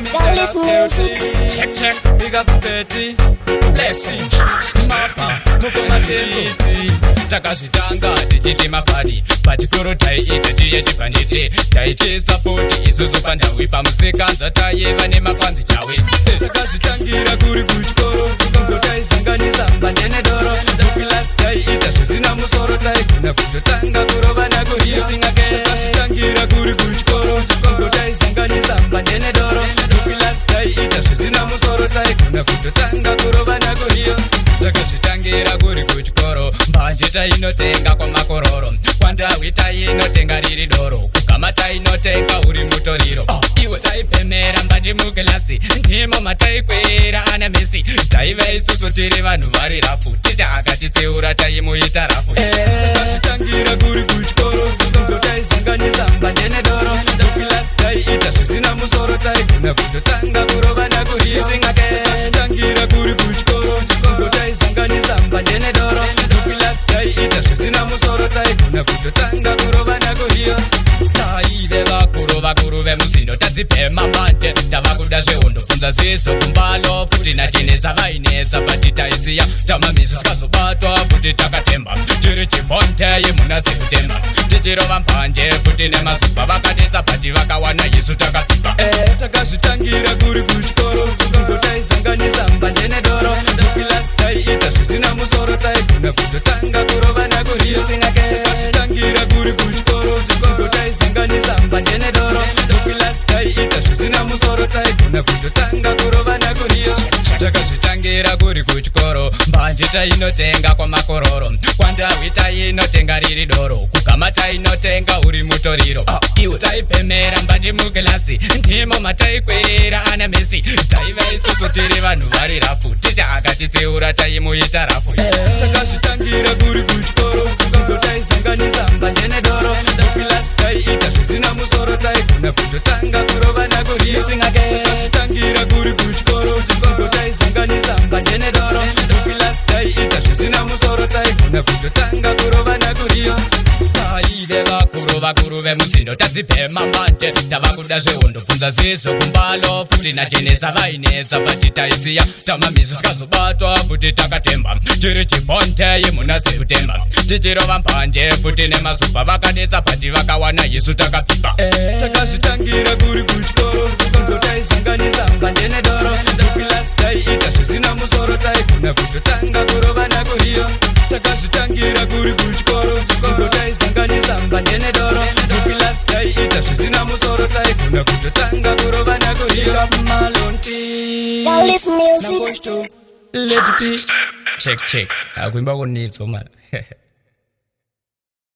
Dallas music. Check, big up Betty. Blessing, Mapa, Mukoma Titi. Takazvitanga tichiti mafadi patikoro taiita tiye chipanditi taiti sapoti isusu pandawi pamusikanzva taiva nemakwanzi chawe takazvitangira kuri kuchikoro kungo taisanganisa mbande nedoro dokilas taiita zvisina musoro taigona kutotanga kurova nakurisingake takazvitangira kuri kuchikoro kungo taisanganisa mbande nedoro dokilas taiita zvisina musoro taigona kutotanga kurova nakuriyo takazvitangira kuri kuchikoro mbanje tainotenga kwamakororo kwandawi tainotenga riri doro kugama tainotenga uri mutoriro iwe taipemera mbanje mukilasi ndimo mataikwera ana mesi taiva isusu tiri vanhu vari rafu tita akatitseura taimuita rafu takazvitangira kuri kuchikoro kungo taisanganisa mbanje nedoro dokilasi taiita zvisina musoro taigona kutotanga kurova nakurisingake takazvitangira kuri kuchikoro kungo taisanganisa mbanje nedoro dokilasi taiita zvisina musoro taigona kutotanga kurova nakuriyo taive vakuru vemuzindo tadzipema manje tava kuda zveundofunza ziso kumbalo futi natinetsa vainetsa bati taisiya tamamisi tikazobatwa futi takatemba tiri chimbonde muna sekutemba tichirova mbanje futi nemazuva vakadetsa bati vakawana yesu takapika takazvitangira kuri kuchikoro kungo taisanganisa mbanje nedoro dokilasi taiita zvisina musoro taigona kutotanga kurova nakurisingake takazvitangira kuri kuchikoro kungo taisanganisa mbanje nedoro dokilasi taiita zvisina musoro taigona kutotanga kurova nakuriyo takazvitangira kuri kuchikoro mbanje tainotenga kwamakororo kwandawi tainotenga riri doro kugama tainotenga uri mutoriro iwe taipemera mbanje mukilasi ndimo mataikwera ana mesi taiva isusu tiri vanhu vari rafu tita akatitseura taimuita rafu takazvitangira kuri kuchikoro kungo taisanganisa mbanje nedoro dokilasi taiita zvisina musoro taigona kutotanga kurova nakurisingake takazvitangira kuri kuchikoro kungo taisanganisa mbanje nedoro dokilasi taiita zvisina musoro taigona kutotanga kurova nakuriyo taive vakuru vemuzindo tadzipema mbanje tava kuda zveundofunza ziso kumbalo futi natinetsa vainetsa bati taisiya tamamisi tikazobatwa futi takatemba tiri chimbonde muna sekutemba tichirova mbanje futi nemazuva vakadetsa bati vakawana yesu takapika takazvitangira kuri kuchikoro kungo taisanganisa mbanje nedoro dokilasi taiita zvisina musoro taigona kutotanga kurova nakuriyo takazvitangira kuri kuchikoro kungo taisanganisa mbanje nedoro dokilasi taiita zvisina musoro taigona kutotanga kurova nakuriyo malonti Dallas music. let it be check akuimba kunitso mara